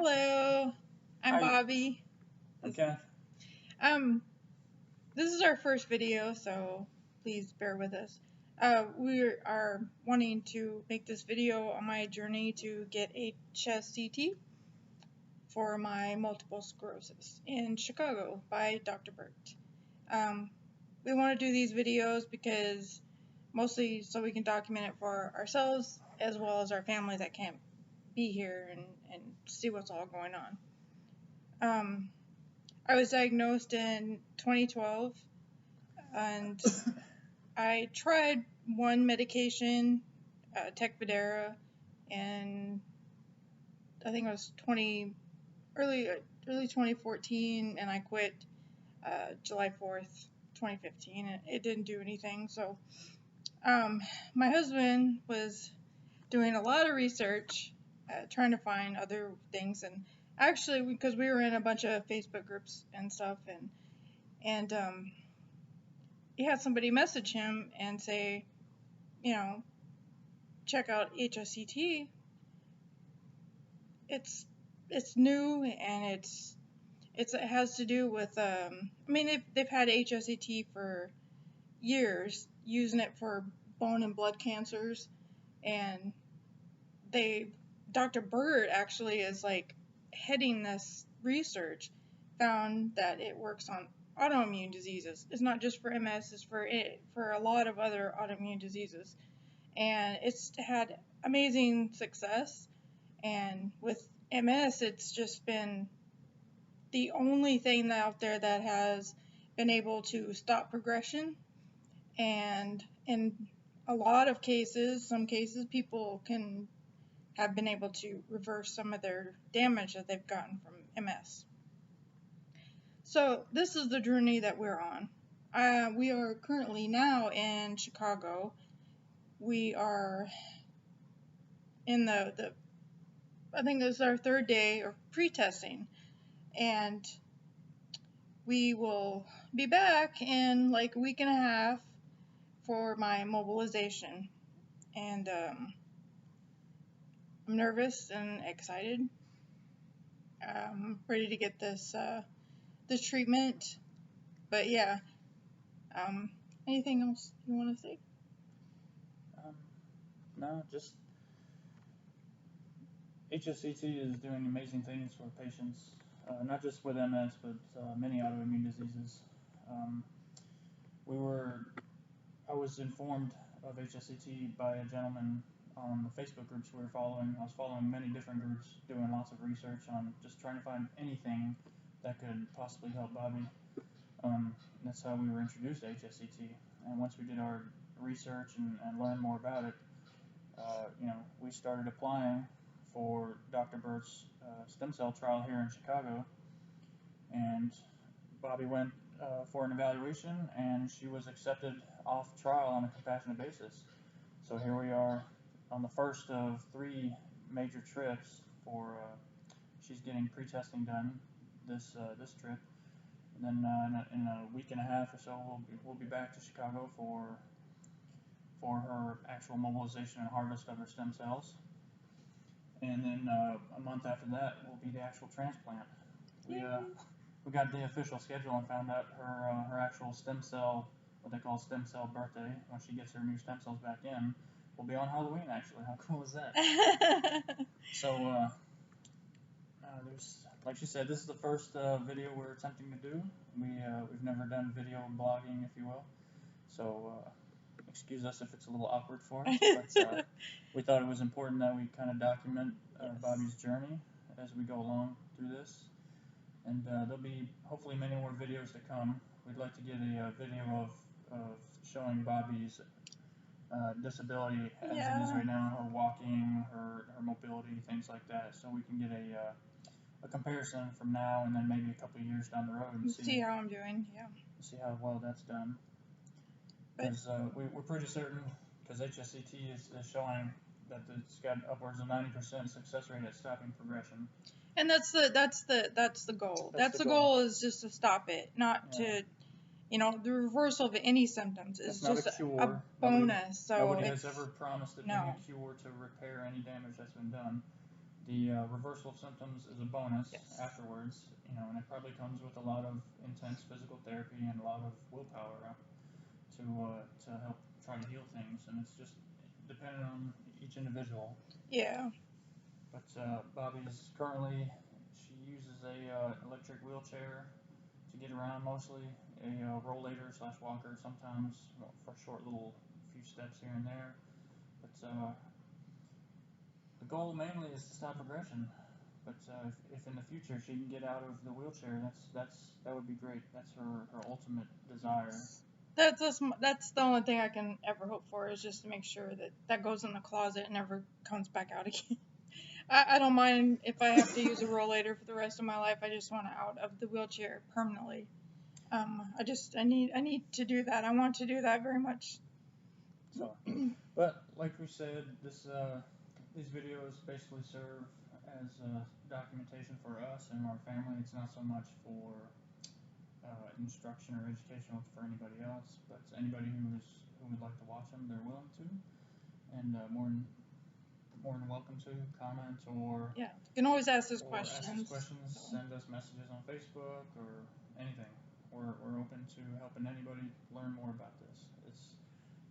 Hello, I'm Hi. Bobbie. Okay. This is our first video, so please bear with us. We are wanting to make this video on my journey to get HSCT for my multiple sclerosis in Chicago by Dr. Burt. We want to do these videos because mostly so we can document it for ourselves as well as our family that can't be here and see what's all going on. I was diagnosed in 2012 and I tried one medication, Tecfidera, and I think it was early 2014, and I quit July 4th, 2015, and it didn't do anything. So my husband was doing a lot of research, trying to find other things, and actually because we were in a bunch of Facebook groups and stuff, and he had somebody message him and say, check out HSCT. It's new, and it has to do with they've had HSCT for years, using it for bone and blood cancers, and Dr. Bird actually is like heading this research, found that it works on autoimmune diseases. It's not just for MS, it's for a lot of other autoimmune diseases. And it's had amazing success. And with MS, it's just been the only thing out there that has been able to stop progression. And in a lot of cases, some cases, people have been able to reverse some of their damage that they've gotten from MS. So this is the journey that we're on. We are currently now in Chicago. We are in I think this is our third day of pretesting, and we will be back in like a week and a half for my mobilization. And I'm nervous and excited. I'm ready to get this treatment. But yeah, anything else you want to say? No, just HSCT is doing amazing things for patients, not just with MS, but many autoimmune diseases. I was informed of HSCT by a gentleman on the Facebook groups we were following. I was following many different groups, doing lots of research on just trying to find anything that could possibly help Bobbie. That's how we were introduced to HSCT. And once we did our research and learned more about it, we started applying for Dr. Burt's stem cell trial here in Chicago, and Bobbie went for an evaluation, and she was accepted off trial on a compassionate basis. So here we are on the first of 3 major trips for she's getting pretesting done this trip, and then in a week and a half or so we'll be back to Chicago for her actual mobilization and harvest of her stem cells, and then a month after that will be the actual transplant. We got the official schedule and found out her actual stem cell, what they call stem cell birthday, when she gets her new stem cells back in, will be on Halloween. Actually, how cool is that? So there's, like she said, this is the first video we're attempting to do. We've never done video blogging, if you will. So excuse us if it's a little awkward for us, but we thought it was important that we kind of document Bobbie's journey as we go along through this. And there'll be hopefully many more videos to come. We'd like to get a video of showing Bobbie's disability as it is right now, her walking, her mobility, things like that, so we can get a comparison from now and then maybe a couple of years down the road and see how I'm doing. Yeah. See how well that's done. Because we're pretty certain, because HSCT is showing that it's got upwards of 90% success rate at stopping progression. And that's the goal. That's the goal, is just to stop it, not to, the reversal of any symptoms is just a bonus. Nobody has ever promised it being a cure to repair any damage that's been done. The reversal of symptoms is a bonus Yes. afterwards, and it probably comes with a lot of intense physical therapy and a lot of willpower to help try to heal things, and it's just dependent on each individual. Yeah. But Bobbie's currently, she uses a electric wheelchair to get around mostly, a rollator / walker sometimes for short little few steps here and there. But the goal mainly is to stop progression. But if in the future she can get out of the wheelchair, that would be great. That's her ultimate desire. That's the only thing I can ever hope for, is just to make sure that goes in the closet and never comes back out again. I don't mind if I have to use a rollator for the rest of my life. I just want out of the wheelchair permanently. I need to do that. I want to do that very much. So, but like we said, these videos basically serve as documentation for us and our family. It's not so much for instruction or educational for anybody else, but anybody who would like to watch them, they're willing to, and more than welcome to comment or Yeah, you can always ask us questions. So. Send us messages on Facebook or anything. We're open to helping anybody learn more about this.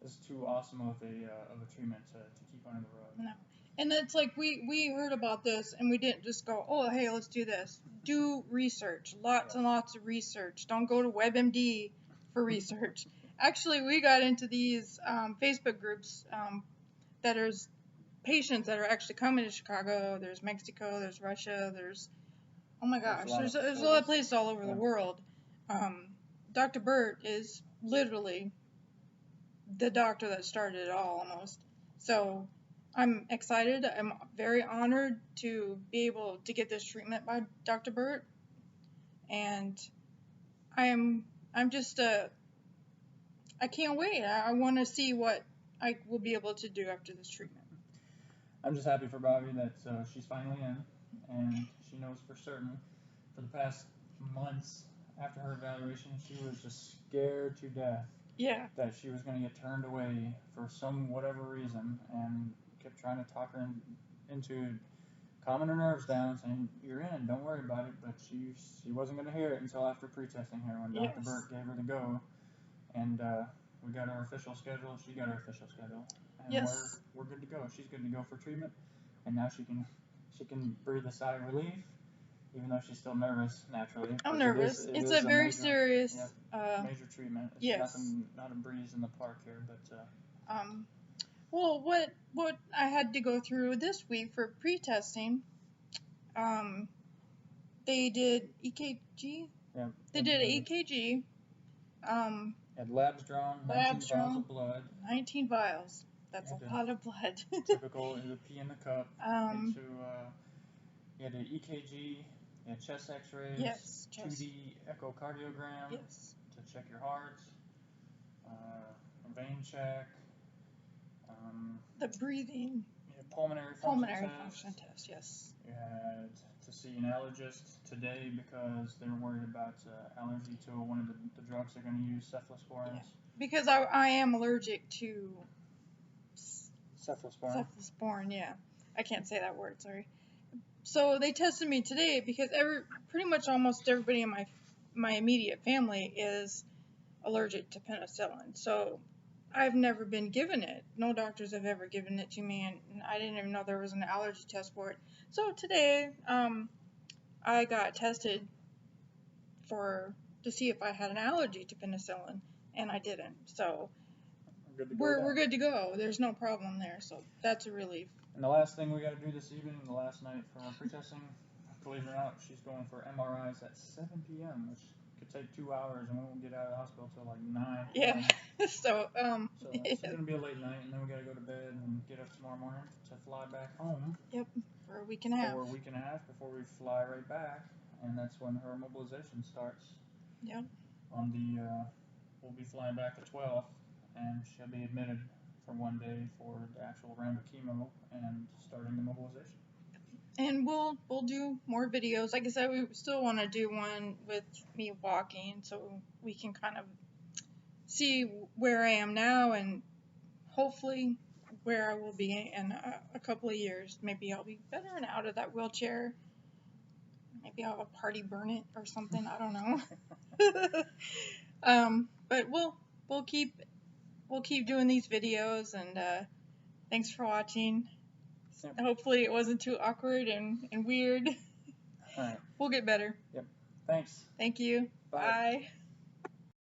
It's too awesome of a treatment to keep under the rug. No. And it's like we heard about this and we didn't just go, oh, hey, let's do this. Do research, lots and lots of research. Don't go to WebMD for research. Actually, we got into these Facebook groups that there's patients that are actually coming to Chicago. There's Mexico, there's Russia, there's, oh my gosh, there's a lot of places all over the world. Dr. Burt is literally the doctor that started it all almost. So I'm excited. I'm very honored to be able to get this treatment by Dr. Burt, and I'm just I can't wait. I want to see what I will be able to do after this treatment. I'm just happy for Bobbie that she's finally in, and she knows for certain. For the past months after her evaluation, she was just scared to death. Yeah. That she was going to get turned away for some whatever reason, and kept trying to talk her into calming her nerves down, saying, "You're in, don't worry about it." But she wasn't going to hear it until after pretesting here, when Dr. Burt gave her the go, and we got our official schedule. She got her official schedule, and we're good to go. She's good to go for treatment, and now she can breathe a sigh of relief, even though she's still nervous naturally. I'm nervous. It's a very serious major treatment. It's not a breeze in the park here, but well, what I had to go through this week for pretesting, they did EKG. Yeah. They did an EKG. Had labs drawn, 19 vials of blood. 19 vials. That's a lot of blood. Typical, the pee in the cup. You had an EKG, you had chest X-rays, yes, 2D echocardiogram to check your heart, a vein check, the breathing, pulmonary function test. Yes. You had to see an allergist today because they're worried about allergy to one of the drugs they're going to use, cephalosporins. Yeah. Because I am allergic to cephalosporin. Cephalosporin, yeah. I can't say that word, sorry. So they tested me today because pretty much almost everybody in my immediate family is allergic to penicillin. So I've never been given it. No doctors have ever given it to me, and I didn't even know there was an allergy test for it. So today, I got tested to see if I had an allergy to penicillin, and I didn't. So we're good to go. There's no problem there, so that's a relief. And the last thing we got to do this evening, the last night for our pretesting, believe it or not, she's going for MRIs at 7 p.m., which could take 2 hours, and we won't get out of the hospital till like 9. Yeah. So it's gonna be a late night, and then we gotta go to bed and get up tomorrow morning to fly back home. Yep. For a week and a half. For a week and a half before we fly right back, and that's when her mobilization starts. Yep. We'll be flying back the 12th, and she'll be admitted for 1 day for the actual round of chemo and starting the mobilization. And we'll do more videos. Like I said, we still want to do one with me walking, so we can kind of see where I am now and hopefully where I will be in a couple of years. Maybe I'll be better and out of that wheelchair. Maybe I'll have a party burn it or something. I don't know. But we'll keep doing these videos, and thanks for watching. Yep. Hopefully it wasn't too awkward and weird. All right. We'll get better. Yep. Thanks. Thank you. Bye. Bye.